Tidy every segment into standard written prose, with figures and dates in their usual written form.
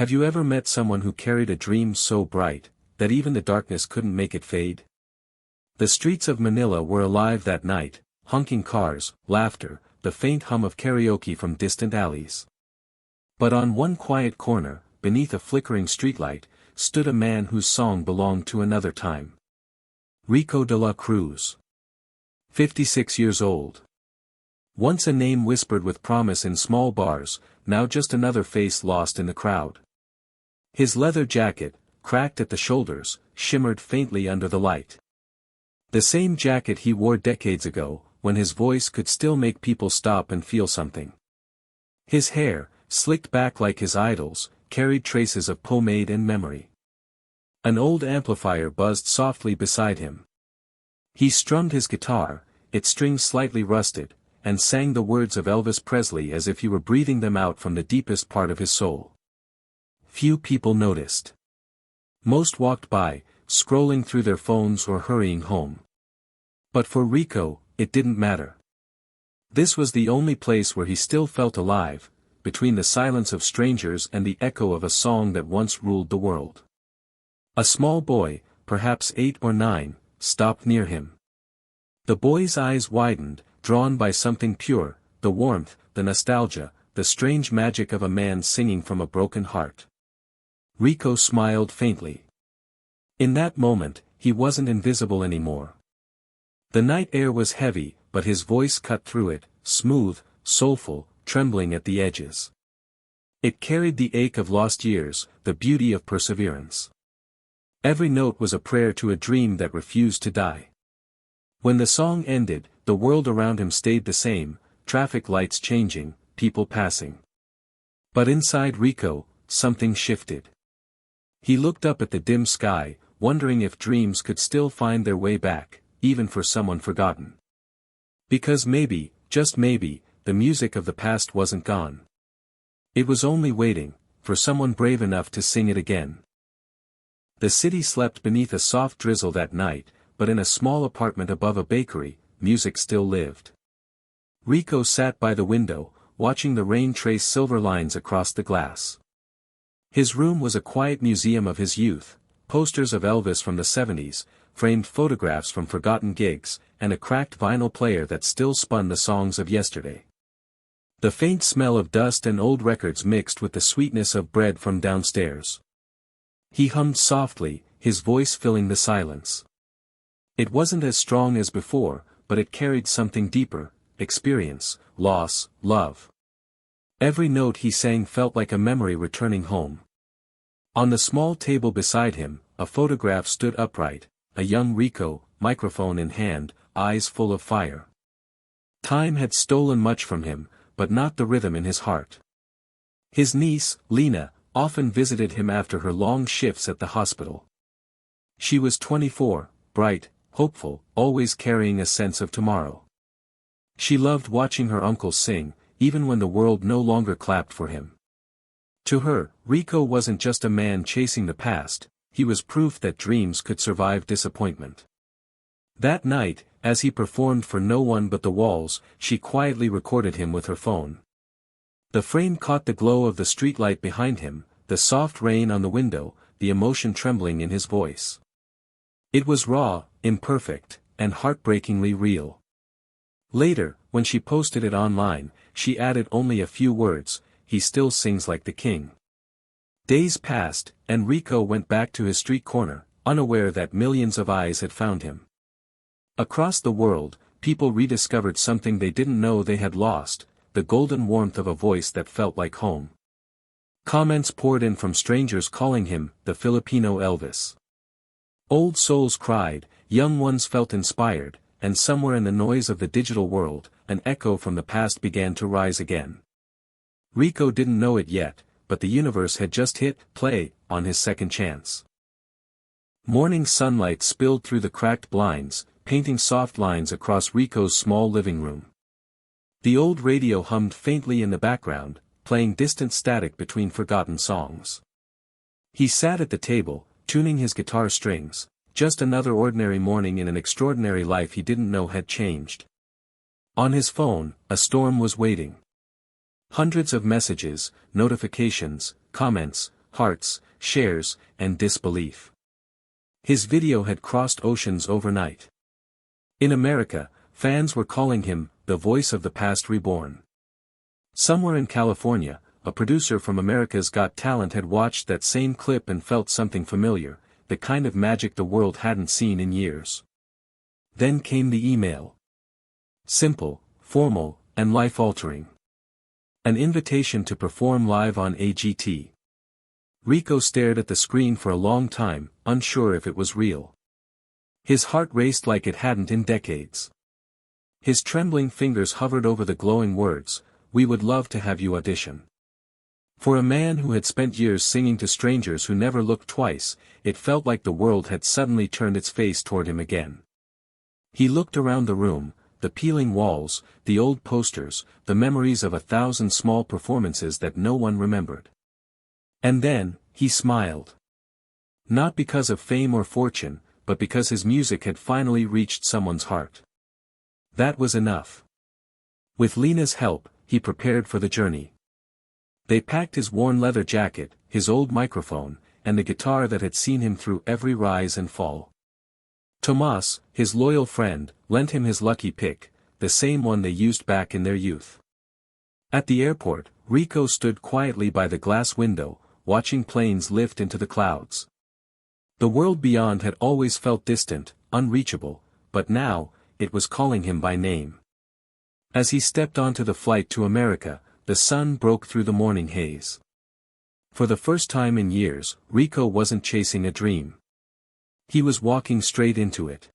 Have you ever met someone who carried a dream so bright, that even the darkness couldn't make it fade? The streets of Manila were alive that night, honking cars, laughter, the faint hum of karaoke from distant alleys. But on one quiet corner, beneath a flickering streetlight, stood a man whose song belonged to another time. Rico de la Cruz. 56 years old. Once a name whispered with promise in small bars, now just another face lost in the crowd. His leather jacket, cracked at the shoulders, shimmered faintly under the light. The same jacket he wore decades ago, when his voice could still make people stop and feel something. His hair, slicked back like his idol's, carried traces of pomade and memory. An old amplifier buzzed softly beside him. He strummed his guitar, its strings slightly rusted, and sang the words of Elvis Presley as if he were breathing them out from the deepest part of his soul. Few people noticed. Most walked by, scrolling through their phones or hurrying home. But for Rico, it didn't matter. This was the only place where he still felt alive, between the silence of strangers and the echo of a song that once ruled the world. A small boy, perhaps 8 or 9, stopped near him. The boy's eyes widened, drawn by something pure, the warmth, the nostalgia, the strange magic of a man singing from a broken heart. Rico smiled faintly. In that moment, he wasn't invisible anymore. The night air was heavy, but his voice cut through it, smooth, soulful, trembling at the edges. It carried the ache of lost years, the beauty of perseverance. Every note was a prayer to a dream that refused to die. When the song ended, the world around him stayed the same, traffic lights changing, people passing. But inside Rico, something shifted. He looked up at the dim sky, wondering if dreams could still find their way back, even for someone forgotten. Because maybe, just maybe, the music of the past wasn't gone. It was only waiting, for someone brave enough to sing it again. The city slept beneath a soft drizzle that night, but in a small apartment above a bakery, music still lived. Rico sat by the window, watching the rain trace silver lines across the glass. His room was a quiet museum of his youth, posters of Elvis from the 70s, framed photographs from forgotten gigs, and a cracked vinyl player that still spun the songs of yesterday. The faint smell of dust and old records mixed with the sweetness of bread from downstairs. He hummed softly, his voice filling the silence. It wasn't as strong as before, but it carried something deeper, experience, loss, love. Every note he sang felt like a memory returning home. On the small table beside him, a photograph stood upright, a young Rico, microphone in hand, eyes full of fire. Time had stolen much from him, but not the rhythm in his heart. His niece, Lena, often visited him after her long shifts at the hospital. She was 24, bright, hopeful, always carrying a sense of tomorrow. She loved watching her uncle sing, even when the world no longer clapped for him. To her, Rico wasn't just a man chasing the past, he was proof that dreams could survive disappointment. That night, as he performed for no one but the walls, she quietly recorded him with her phone. The frame caught the glow of the streetlight behind him, the soft rain on the window, the emotion trembling in his voice. It was raw, imperfect, and heartbreakingly real. Later, when she posted it online, she added only a few words, "He still sings like the king." Days passed, and Rico went back to his street corner, unaware that millions of eyes had found him. Across the world, people rediscovered something they didn't know they had lost, the golden warmth of a voice that felt like home. Comments poured in from strangers calling him the Filipino Elvis. Old souls cried, young ones felt inspired, and somewhere in the noise of the digital world, an echo from the past began to rise again. Rico didn't know it yet, but the universe had just hit play on his second chance. Morning sunlight spilled through the cracked blinds, painting soft lines across Rico's small living room. The old radio hummed faintly in the background, playing distant static between forgotten songs. He sat at the table, tuning his guitar strings, just another ordinary morning in an extraordinary life he didn't know had changed. On his phone, a storm was waiting. Hundreds of messages, notifications, comments, hearts, shares, and disbelief. His video had crossed oceans overnight. In America, fans were calling him, the voice of the past reborn. Somewhere in California, a producer from America's Got Talent had watched that same clip and felt something familiar, the kind of magic the world hadn't seen in years. Then came the email. Simple, formal, and life-altering. An invitation to perform live on AGT. Rico stared at the screen for a long time, unsure if it was real. His heart raced like it hadn't in decades. His trembling fingers hovered over the glowing words, "We would love to have you audition." For a man who had spent years singing to strangers who never looked twice, it felt like the world had suddenly turned its face toward him again. He looked around the room, the peeling walls, the old posters, the memories of 1,000 small performances that no one remembered. And then, he smiled. Not because of fame or fortune, but because his music had finally reached someone's heart. That was enough. With Lena's help, he prepared for the journey. They packed his worn leather jacket, his old microphone, and the guitar that had seen him through every rise and fall. Tomas, his loyal friend, lent him his lucky pick, the same one they used back in their youth. At the airport, Rico stood quietly by the glass window, watching planes lift into the clouds. The world beyond had always felt distant, unreachable, but now, it was calling him by name. As he stepped onto the flight to America, the sun broke through the morning haze. For the first time in years, Rico wasn't chasing a dream. He was walking straight into it.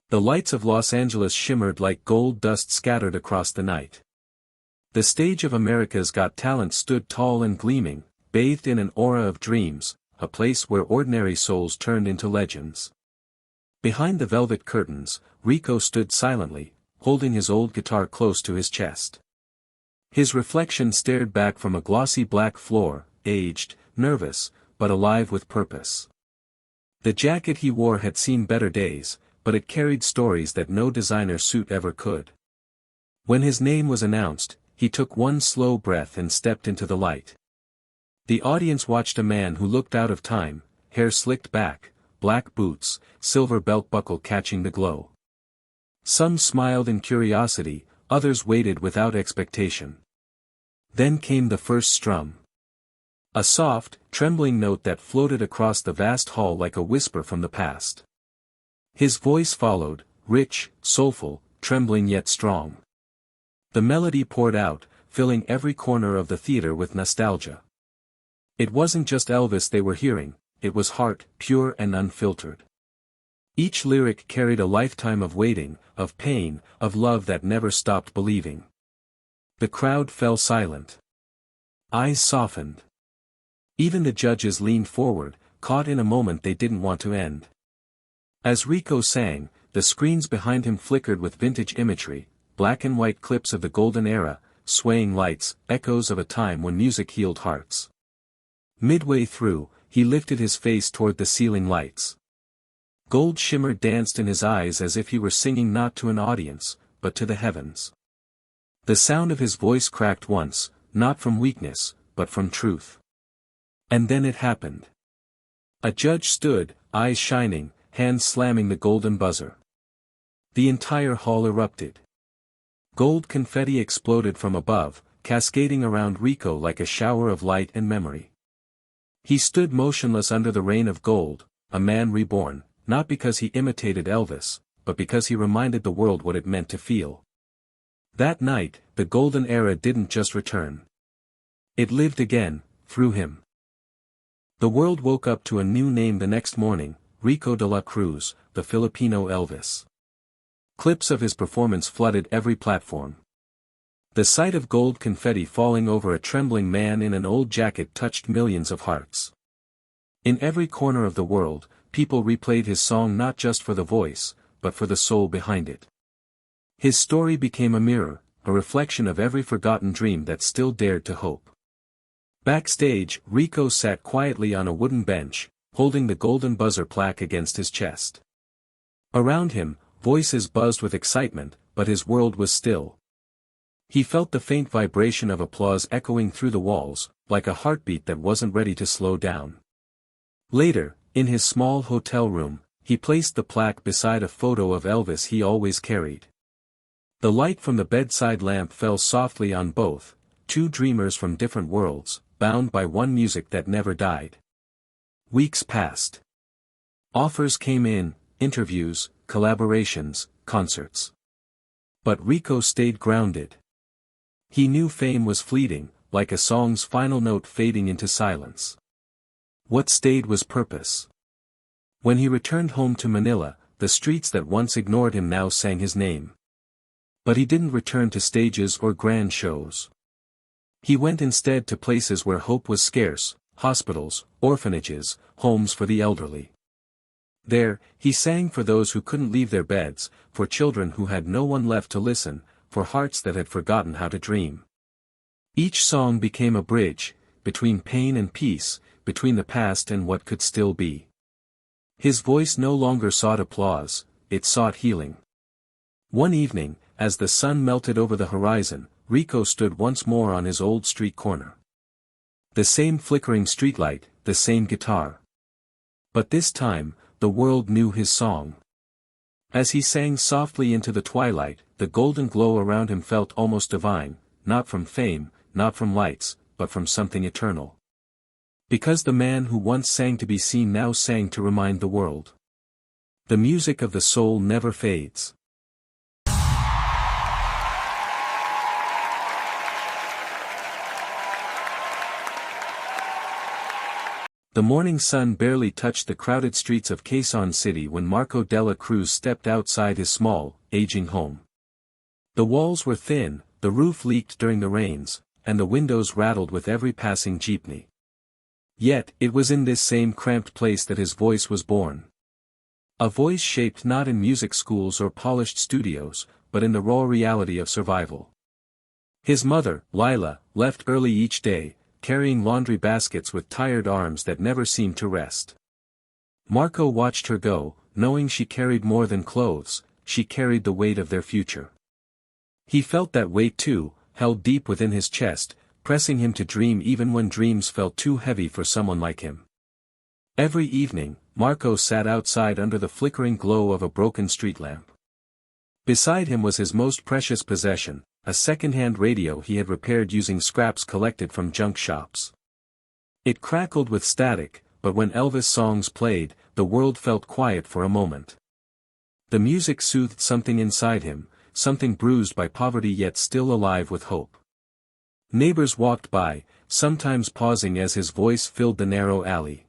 The lights of Los Angeles shimmered like gold dust scattered across the night. The stage of America's Got Talent stood tall and gleaming, bathed in an aura of dreams, a place where ordinary souls turned into legends. Behind the velvet curtains, Rico stood silently, holding his old guitar close to his chest. His reflection stared back from a glossy black floor, aged, nervous, but alive with purpose. The jacket he wore had seen better days, but it carried stories that no designer suit ever could. When his name was announced, he took one slow breath and stepped into the light. The audience watched a man who looked out of time, hair slicked back, black boots, silver belt buckle catching the glow. Some smiled in curiosity, others waited without expectation. Then came the first strum. A soft, trembling note that floated across the vast hall like a whisper from the past. His voice followed, rich, soulful, trembling yet strong. The melody poured out, filling every corner of the theater with nostalgia. It wasn't just Elvis they were hearing, it was heart, pure and unfiltered. Each lyric carried a lifetime of waiting, of pain, of love that never stopped believing. The crowd fell silent. Eyes softened. Even the judges leaned forward, caught in a moment they didn't want to end. As Rico sang, the screens behind him flickered with vintage imagery, black and white clips of the golden era, swaying lights, echoes of a time when music healed hearts. Midway through, he lifted his face toward the ceiling lights. Gold shimmer danced in his eyes as if he were singing not to an audience, but to the heavens. The sound of his voice cracked once, not from weakness, but from truth. And then it happened. A judge stood, eyes shining, hands slamming the golden buzzer. The entire hall erupted. Gold confetti exploded from above, cascading around Rico like a shower of light and memory. He stood motionless under the rain of gold, a man reborn, not because he imitated Elvis, but because he reminded the world what it meant to feel. That night, the golden era didn't just return. It lived again, through him. The world woke up to a new name the next morning, Rico de la Cruz, the Filipino Elvis. Clips of his performance flooded every platform. The sight of gold confetti falling over a trembling man in an old jacket touched millions of hearts. In every corner of the world, people replayed his song not just for the voice, but for the soul behind it. His story became a mirror, a reflection of every forgotten dream that still dared to hope. Backstage, Rico sat quietly on a wooden bench, holding the golden buzzer plaque against his chest. Around him, voices buzzed with excitement, but his world was still. He felt the faint vibration of applause echoing through the walls, like a heartbeat that wasn't ready to slow down. Later, in his small hotel room, he placed the plaque beside a photo of Elvis he always carried. The light from the bedside lamp fell softly on both, two dreamers from different worlds, bound by one music that never died. Weeks passed. Offers came in, interviews, collaborations, concerts. But Rico stayed grounded. He knew fame was fleeting, like a song's final note fading into silence. What stayed was purpose. When he returned home to Manila, the streets that once ignored him now sang his name. But he didn't return to stages or grand shows. He went instead to places where hope was scarce, hospitals, orphanages, homes for the elderly. There, he sang for those who couldn't leave their beds, for children who had no one left to listen, for hearts that had forgotten how to dream. Each song became a bridge, between pain and peace, between the past and what could still be. His voice no longer sought applause, it sought healing. One evening, as the sun melted over the horizon, Rico stood once more on his old street corner. The same flickering streetlight, the same guitar. But this time, the world knew his song. As he sang softly into the twilight, the golden glow around him felt almost divine, not from fame, not from lights, but from something eternal. Because the man who once sang to be seen now sang to remind the world. The music of the soul never fades. The morning sun barely touched the crowded streets of Quezon City when Marco Dela Cruz stepped outside his small, aging home. The walls were thin, the roof leaked during the rains, and the windows rattled with every passing jeepney. Yet, it was in this same cramped place that his voice was born. A voice shaped not in music schools or polished studios, but in the raw reality of survival. His mother, Lila, left early each day, carrying laundry baskets with tired arms that never seemed to rest. Marco watched her go, knowing she carried more than clothes, she carried the weight of their future. He felt that weight too, held deep within his chest, pressing him to dream even when dreams felt too heavy for someone like him. Every evening, Marco sat outside under the flickering glow of a broken street lamp. Beside him was his most precious possession, a second-hand radio he had repaired using scraps collected from junk shops. It crackled with static, but when Elvis songs played, the world felt quiet for a moment. The music soothed something inside him, something bruised by poverty yet still alive with hope. Neighbors walked by, sometimes pausing as his voice filled the narrow alley.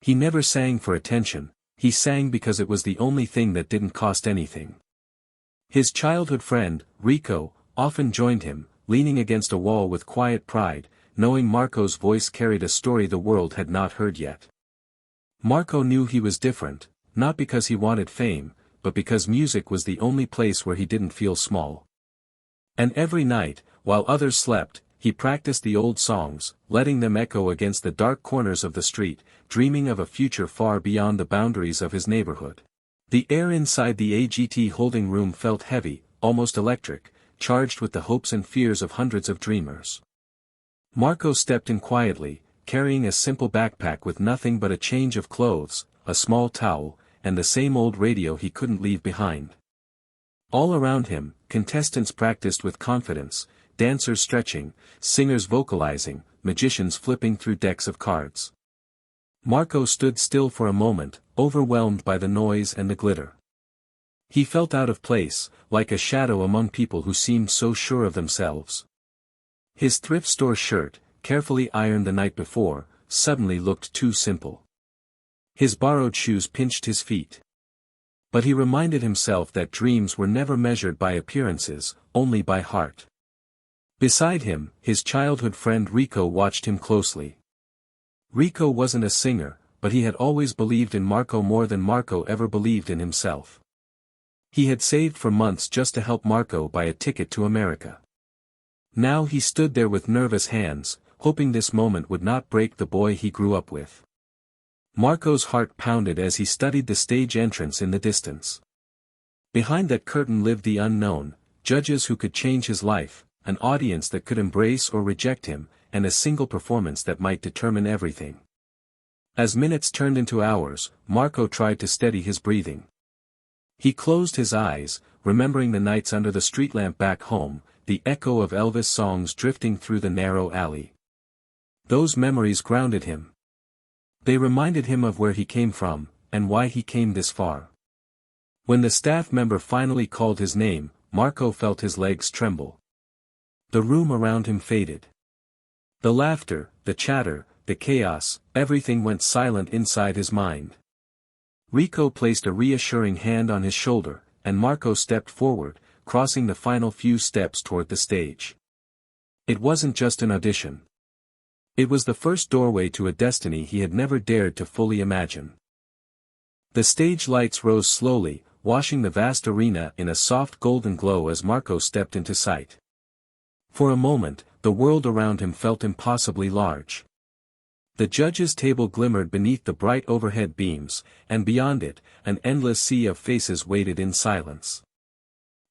He never sang for attention, he sang because it was the only thing that didn't cost anything. His childhood friend, Rico, often joined him, leaning against a wall with quiet pride, knowing Marco's voice carried a story the world had not heard yet. Marco knew he was different, not because he wanted fame, but because music was the only place where he didn't feel small. And every night, while others slept, he practiced the old songs, letting them echo against the dark corners of the street, dreaming of a future far beyond the boundaries of his neighborhood. The air inside the AGT holding room felt heavy, almost electric, charged with the hopes and fears of hundreds of dreamers. Marco stepped in quietly, carrying a simple backpack with nothing but a change of clothes, a small towel, and the same old radio he couldn't leave behind. All around him, contestants practiced with confidence, dancers stretching, singers vocalizing, magicians flipping through decks of cards. Marco stood still for a moment, overwhelmed by the noise and the glitter. He felt out of place, like a shadow among people who seemed so sure of themselves. His thrift store shirt, carefully ironed the night before, suddenly looked too simple. His borrowed shoes pinched his feet. But he reminded himself that dreams were never measured by appearances, only by heart. Beside him, his childhood friend Rico watched him closely. Rico wasn't a singer, but he had always believed in Marco more than Marco ever believed in himself. He had saved for months just to help Marco buy a ticket to America. Now he stood there with nervous hands, hoping this moment would not break the boy he grew up with. Marco's heart pounded as he studied the stage entrance in the distance. Behind that curtain lived the unknown, judges who could change his life, an audience that could embrace or reject him, and a single performance that might determine everything. As minutes turned into hours, Marco tried to steady his breathing. He closed his eyes, remembering the nights under the street lamp back home, the echo of Elvis songs drifting through the narrow alley. Those memories grounded him. They reminded him of where he came from, and why he came this far. When the staff member finally called his name, Marco felt his legs tremble. The room around him faded. The laughter, the chatter, the chaos, everything went silent inside his mind. Rico placed a reassuring hand on his shoulder, and Marco stepped forward, crossing the final few steps toward the stage. It wasn't just an audition. It was the first doorway to a destiny he had never dared to fully imagine. The stage lights rose slowly, washing the vast arena in a soft golden glow as Marco stepped into sight. For a moment, the world around him felt impossibly large. The judges' table glimmered beneath the bright overhead beams, and beyond it, an endless sea of faces waited in silence.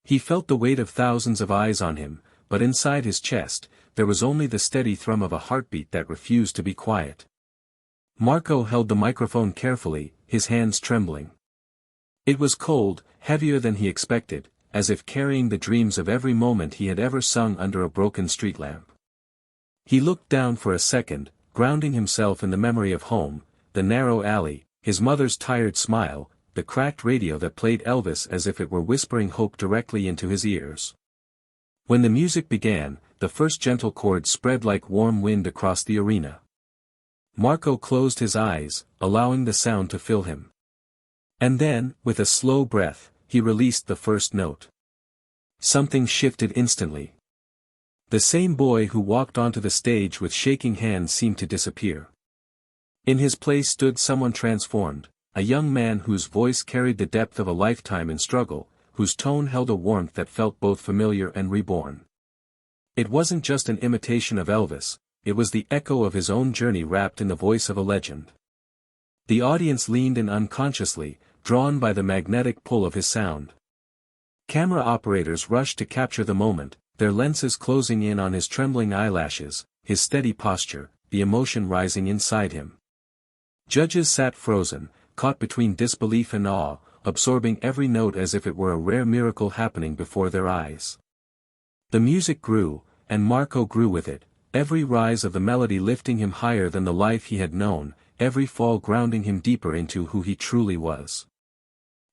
He felt the weight of thousands of eyes on him, but inside his chest, there was only the steady thrum of a heartbeat that refused to be quiet. Marco held the microphone carefully, his hands trembling. It was cold, heavier than he expected, as if carrying the dreams of every moment he had ever sung under a broken street lamp. He looked down for a second, grounding himself in the memory of home, the narrow alley, his mother's tired smile, the cracked radio that played Elvis as if it were whispering hope directly into his ears. When the music began, the first gentle chords spread like warm wind across the arena. Marco closed his eyes, allowing the sound to fill him. And then, with a slow breath, he released the first note. Something shifted instantly. The same boy who walked onto the stage with shaking hands seemed to disappear. In his place stood someone transformed, a young man whose voice carried the depth of a lifetime in struggle, whose tone held a warmth that felt both familiar and reborn. It wasn't just an imitation of Elvis, it was the echo of his own journey wrapped in the voice of a legend. The audience leaned in unconsciously, drawn by the magnetic pull of his sound. Camera operators rushed to capture the moment, their lenses closing in on his trembling eyelashes, his steady posture, the emotion rising inside him. Judges sat frozen, caught between disbelief and awe, absorbing every note as if it were a rare miracle happening before their eyes. The music grew, and Marco grew with it, every rise of the melody lifting him higher than the life he had known, every fall grounding him deeper into who he truly was.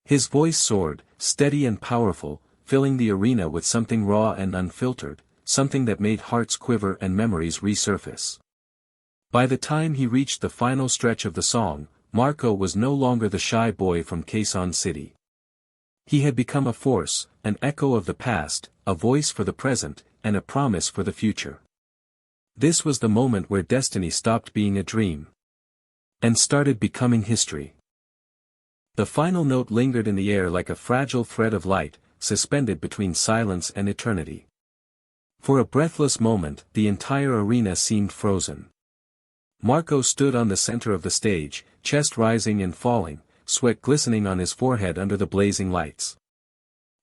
His voice soared, steady and powerful, filling the arena with something raw and unfiltered, something that made hearts quiver and memories resurface. By the time he reached the final stretch of the song, Marco was no longer the shy boy from Quezon City. He had become a force, an echo of the past, a voice for the present, and a promise for the future. This was the moment where destiny stopped being a dream and started becoming history. The final note lingered in the air like a fragile thread of light, suspended between silence and eternity. For a breathless moment, the entire arena seemed frozen. Marco stood on the center of the stage, chest rising and falling, sweat glistening on his forehead under the blazing lights.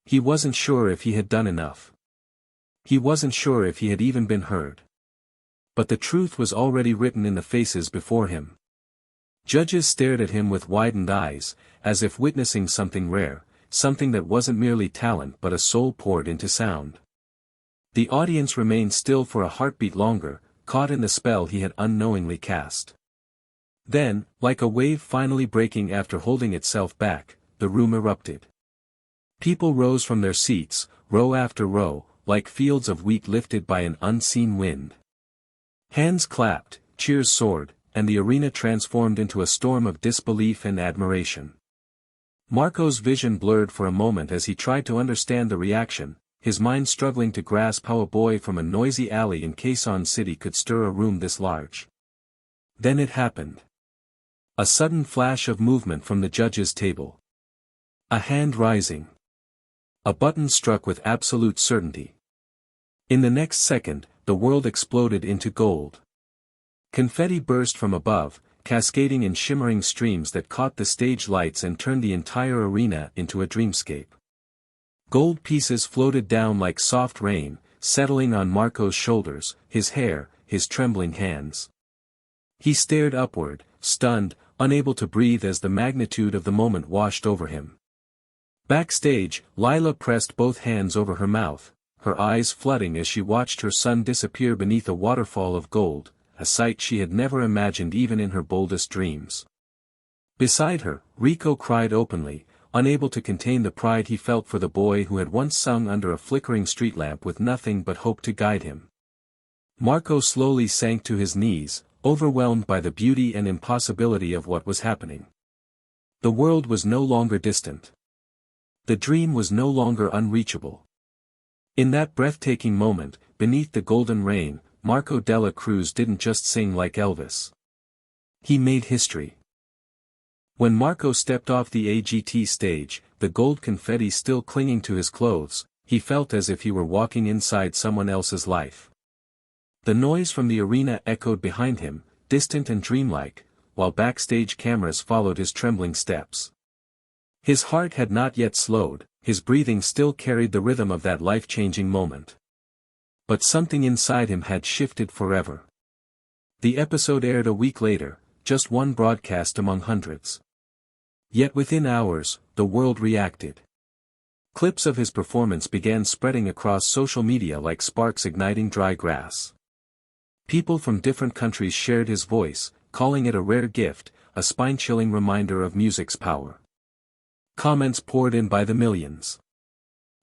He wasn't sure if he had done enough. He wasn't sure if he had even been heard. But the truth was already written in the faces before him. Judges stared at him with widened eyes, as if witnessing something rare, something that wasn't merely talent but a soul poured into sound. The audience remained still for a heartbeat longer, caught in the spell he had unknowingly cast. Then, like a wave finally breaking after holding itself back, the room erupted. People rose from their seats, row after row, like fields of wheat lifted by an unseen wind. Hands clapped, cheers soared, and the arena transformed into a storm of disbelief and admiration. Marco's vision blurred for a moment as he tried to understand the reaction, his mind struggling to grasp how a boy from a noisy alley in Quezon City could stir a room this large. Then it happened. A sudden flash of movement from the judges' table. A hand rising. A button struck with absolute certainty. In the next second, the world exploded into gold. Confetti burst from above, cascading in shimmering streams that caught the stage lights and turned the entire arena into a dreamscape. Gold pieces floated down like soft rain, settling on Marco's shoulders, his hair, his trembling hands. He stared upward, stunned, unable to breathe as the magnitude of the moment washed over him. Backstage, Lila pressed both hands over her mouth, her eyes flooding as she watched her son disappear beneath a waterfall of gold, a sight she had never imagined even in her boldest dreams. Beside her, Rico cried openly, unable to contain the pride he felt for the boy who had once sung under a flickering street lamp with nothing but hope to guide him. Marco slowly sank to his knees, overwhelmed by the beauty and impossibility of what was happening. The world was no longer distant. The dream was no longer unreachable. In that breathtaking moment, beneath the golden rain, Marco Dela Cruz didn't just sing like Elvis. He made history. When Marco stepped off the AGT stage, the gold confetti still clinging to his clothes, he felt as if he were walking inside someone else's life. The noise from the arena echoed behind him, distant and dreamlike, while backstage cameras followed his trembling steps. His heart had not yet slowed, his breathing still carried the rhythm of that life-changing moment. But something inside him had shifted forever. The episode aired a week later, just one broadcast among hundreds. Yet within hours, the world reacted. Clips of his performance began spreading across social media like sparks igniting dry grass. People from different countries shared his voice, calling it a rare gift, a spine-chilling reminder of music's power. Comments poured in by the millions.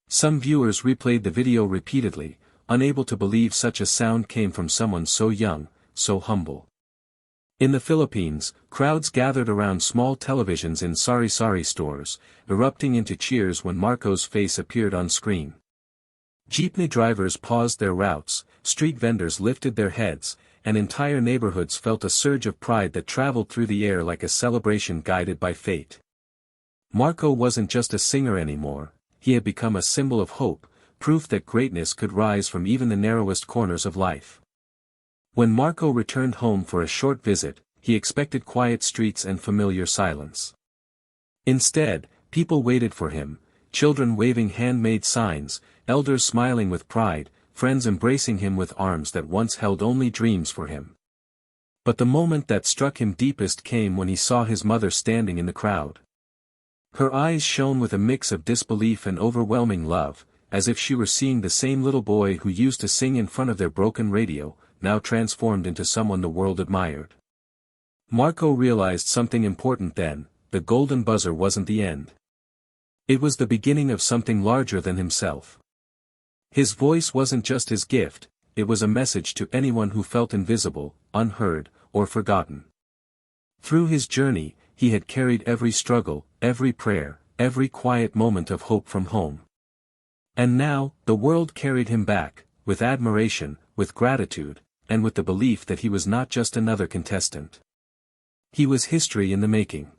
Some viewers replayed the video repeatedly, unable to believe such a sound came from someone so young, so humble. In the Philippines, crowds gathered around small televisions in sari-sari stores, erupting into cheers when Marco's face appeared on screen. Jeepney drivers paused their routes, street vendors lifted their heads, and entire neighborhoods felt a surge of pride that traveled through the air like a celebration guided by fate. Marco wasn't just a singer anymore, he had become a symbol of hope, proof that greatness could rise from even the narrowest corners of life. When Marco returned home for a short visit, he expected quiet streets and familiar silence. Instead, people waited for him, children waving handmade signs, elders smiling with pride, friends embracing him with arms that once held only dreams for him. But the moment that struck him deepest came when he saw his mother standing in the crowd. Her eyes shone with a mix of disbelief and overwhelming love, as if she were seeing the same little boy who used to sing in front of their broken radio, now transformed into someone the world admired. Marco realized something important then: the golden buzzer wasn't the end. It was the beginning of something larger than himself. His voice wasn't just his gift, it was a message to anyone who felt invisible, unheard, or forgotten. Through his journey, he had carried every struggle, every prayer, every quiet moment of hope from home. And now, the world carried him back, with admiration, with gratitude, and with the belief that he was not just another contestant. He was history in the making.